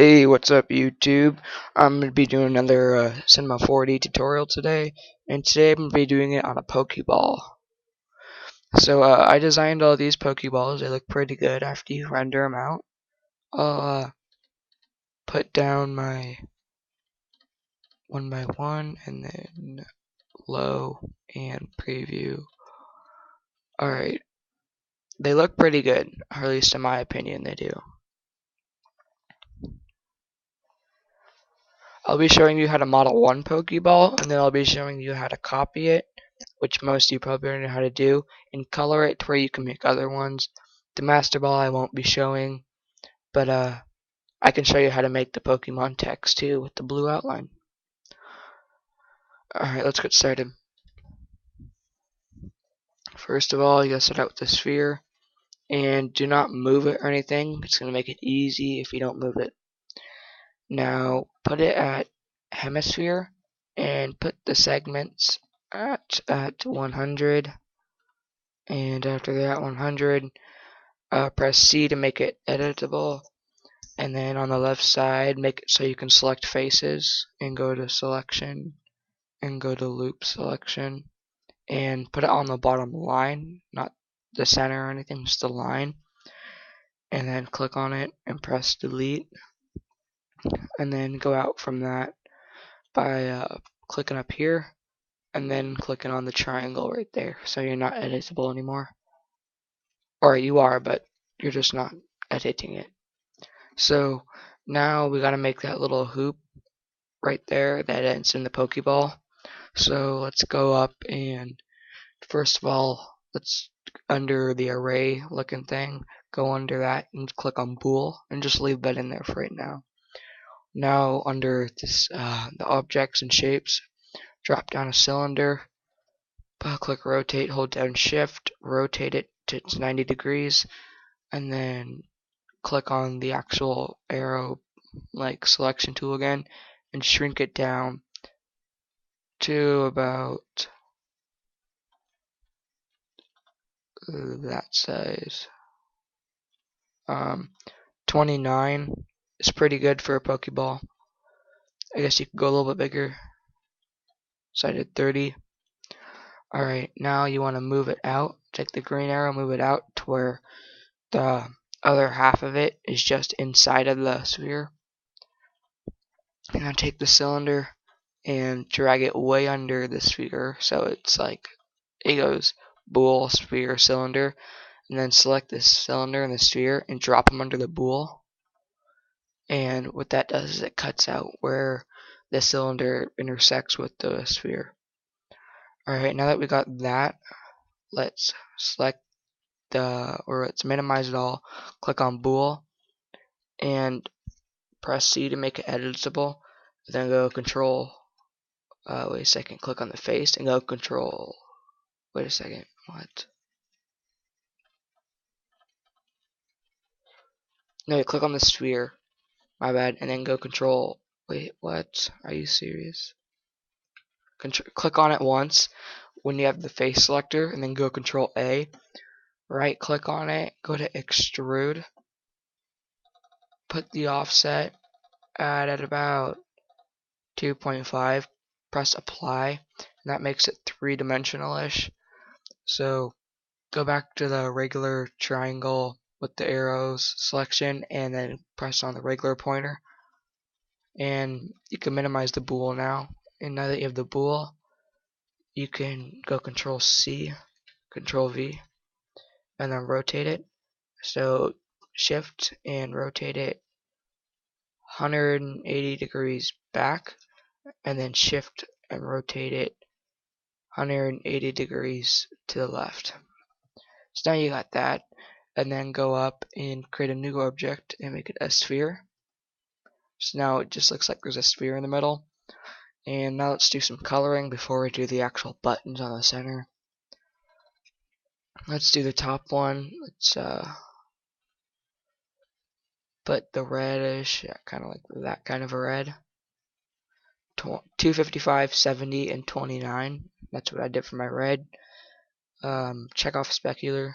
Hey, what's up YouTube? I'm going to be doing another Cinema 4D tutorial today, and today I'm going to be doing it on a Pokeball. So I designed all these Pokeballs. They look pretty good after you render them out. I'll put down my one by one and then low and preview. Alright, they look pretty good, or at least in my opinion they do. I'll be showing you how to model one Pokeball, and then I'll be showing you how to copy it, which most of you probably already know how to do, and color it to where you can make other ones. The Master Ball I won't be showing, but I can show you how to make the Pokemon text too with the blue outline. Alright, let's get started. First of all, you gotta start out with the sphere, and do not move it or anything. It's gonna make it easy if you don't move it. Now, put it at hemisphere, and put the segments at 100, and after they're at 100, press C to make it editable, and then on the left side make it so you can select faces and go to selection and go to loop selection and put it on the bottom line, not the center or anything, just the line, and then click on it and press delete, and then go out from that by clicking up here and then clicking on the triangle right there, so you're not editable anymore. Or you are, but you're just not editing it. So now we gotta make that little hoop right there that ends in the Pokeball. So let's go up and first of all, let's under the array looking thing, go under that and click on bool and just leave that in there for right now. Now under this the objects and shapes, drop down a cylinder, click rotate, hold down shift, rotate it to 90 degrees, and then click on the actual arrow like selection tool again and shrink it down to about that size. 29 is pretty good for a Pokeball. I guess you could go a little bit bigger. So I did 30. Alright, now you want to move it out. Take the green arrow, move it out to where the other half of it is just inside of the sphere. And then take the cylinder and drag it way under the sphere so it's like it goes bool, sphere, cylinder, and then select this cylinder and the sphere and drop them under the bool. And what that does is it cuts out where the cylinder intersects with the sphere. Alright, now that we got that, let's select let's minimize it all, click on bool, and press C to make it editable, then go control, wait a second, click on the face and go control, wait a second, what? No, click on the sphere, my bad, and then go control, wait, what? Are you serious? Click on it once when you have the face selector, and then go control A, right click on it, go to extrude, put the offset at about 2.5, press apply, and that makes it three-dimensional-ish. So go back to the regular triangle with the arrows selection and then press on the regular pointer, and you can minimize the bool now. And now that you have the bool, you can go control C, control V, and then rotate it. So shift and rotate it 180 degrees back, and then shift and rotate it 180 degrees to the left. So now you got that, and then go up and create a new object and make it a sphere. So now it just looks like there's a sphere in the middle. And now let's do some coloring before we do the actual buttons on the center. Let's do the top one. Let's put the reddish, yeah, kind of like that kind of a red. 255, 70, and 29. That's what I did for my red. Check off specular.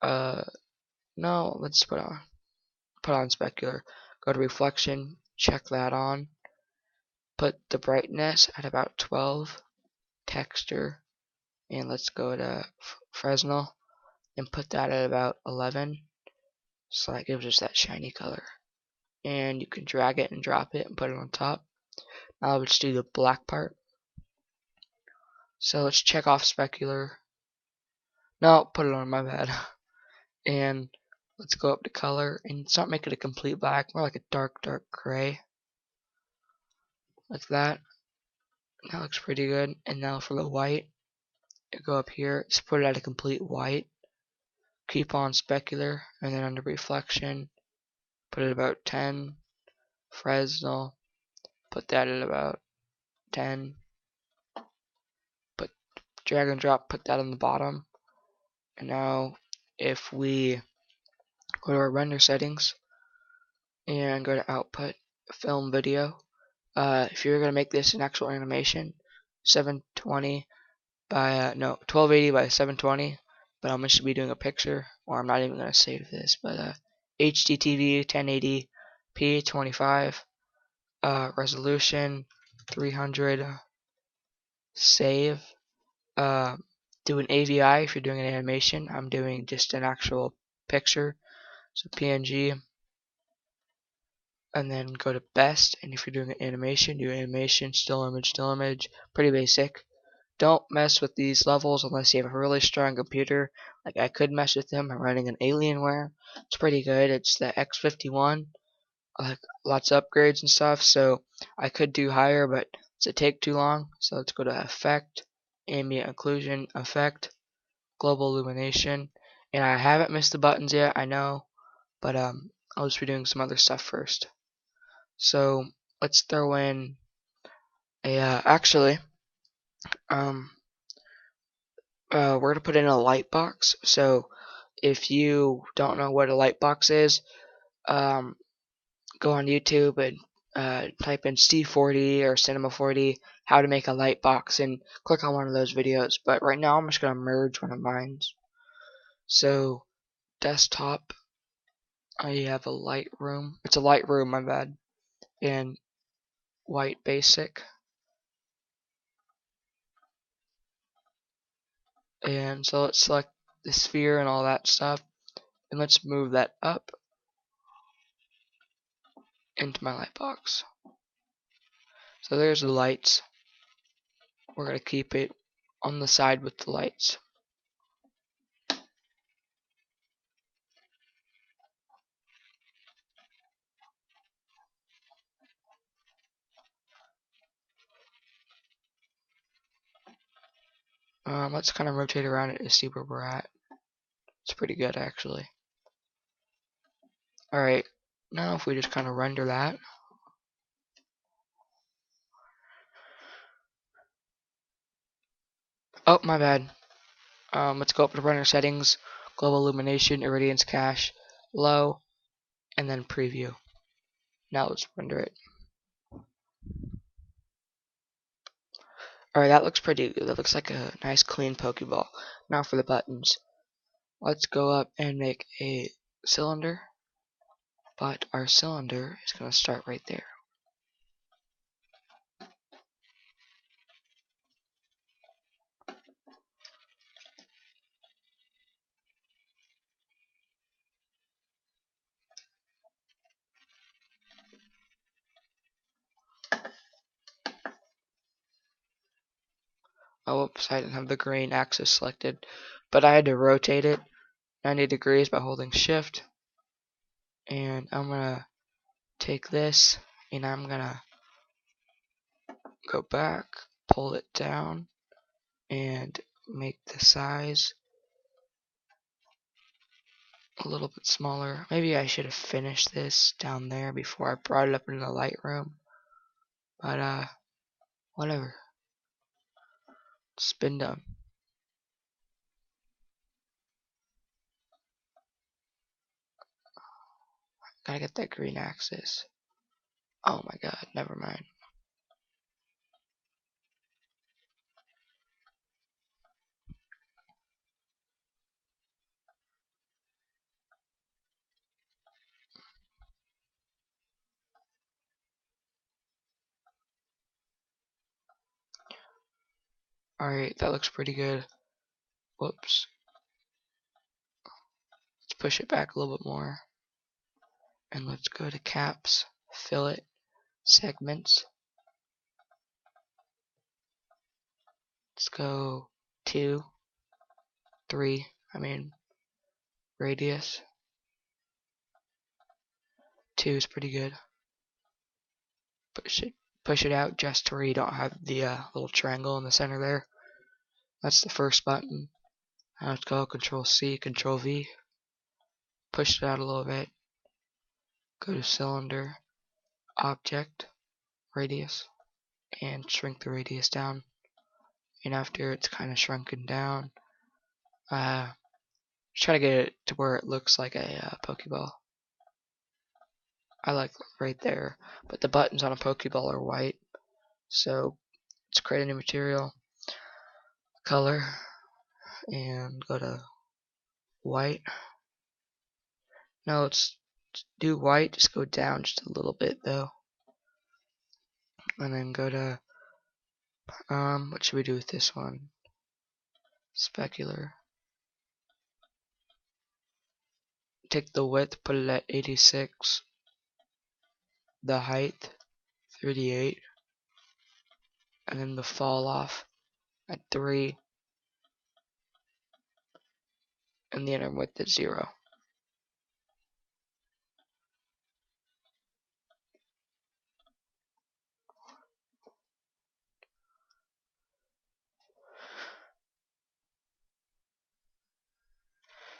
No, let's put put on specular. Go to reflection, check that on. Put the brightness at about 12. Texture, and let's go to Fresnel and put that at about 11. So that gives us that shiny color. And you can drag it and drop it and put it on top. Now let's do the black part. So let's check off specular. No, put it on, my bad. And let's go up to color and it's not make it a complete black, more like a dark gray. Like that. That looks pretty good. And now for the white, go up here, just put it at a complete white. Keep on specular, and then under reflection, put it about 10. Fresnel, put that at about 10. Put drag and drop, put that on the bottom. And now if we go to our render settings and go to output, film video, if you're going to make this an actual animation, 720 by, no, 1280 by 720, but I'm just be doing a picture, or I'm not even going to save this, but HDTV 1080p 25, resolution 300, save, do an AVI if you're doing an animation. I'm doing just an actual picture, so PNG, and then go to best, and if you're doing an animation, do animation, still image, pretty basic. Don't mess with these levels unless you have a really strong computer. Like I could mess with them. I'm running an Alienware. It's pretty good. It's the X51. Like lots of upgrades and stuff. So I could do higher, but it'd take too long. So let's go to Effect, Ambient Occlusion, Effect, Global Illumination. And I haven't missed the buttons yet. I know, but I'll just be doing some other stuff first. So let's throw in a actually we're going to put in a light box. So if you don't know what a light box is, go on YouTube and type in Steve 40 or Cinema 40 how to make a light box and click on one of those videos. But right now I'm just going to merge one of mine. So desktop, I have a Lightroom. It's a Lightroom, my bad. And white basic. And so let's select the sphere and all that stuff. And let's move that up into my light box. So there's the lights. We're going to keep it on the side with the lights. Let's kind of rotate around it to see where we're at. It's pretty good actually. Alright, now if we just kind of render that. Oh, my bad. Let's go up to render settings, global illumination, irradiance cache, low, and then preview. Now let's render it. Alright, that looks pretty good. That looks like a nice clean Pokeball. Now for the buttons. Let's go up and make a cylinder, but our cylinder is going to start right there. Oh, oops, I didn't have the green axis selected, but I had to rotate it 90 degrees by holding shift. And I'm gonna take this and I'm gonna go back, pull it down, and make the size a little bit smaller. Maybe I should have finished this down there before I brought it up into the Lightroom, but whatever. It's been done. Gotta get that green axis. Oh my god, never mind. Alright, that looks pretty good. Whoops. Let's push it back a little bit more. And let's go to caps, fillet, segments. Let's go 2, 3, radius. 2 is pretty good. Push it out just to where you don't have the little triangle in the center there. That's the first button. Now let's go Control C, Control V. Push it out a little bit. Go to cylinder, object, radius, and shrink the radius down. And after it's kind of shrunken down, try to get it to where it looks like a Pokeball. I like right there, but the buttons on a Pokeball are white. So let's create a new material, color, and go to white. No, let's do white, just go down just a little bit though. And then go to, what should we do with this one? Specular. Take the width, put it at 86. The height, 38. And then the fall off at 3. And the inner width at 0.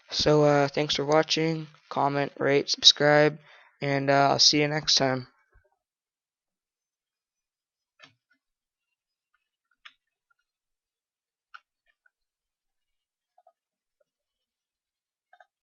So thanks for watching. Comment, rate, subscribe, and I'll see you next time.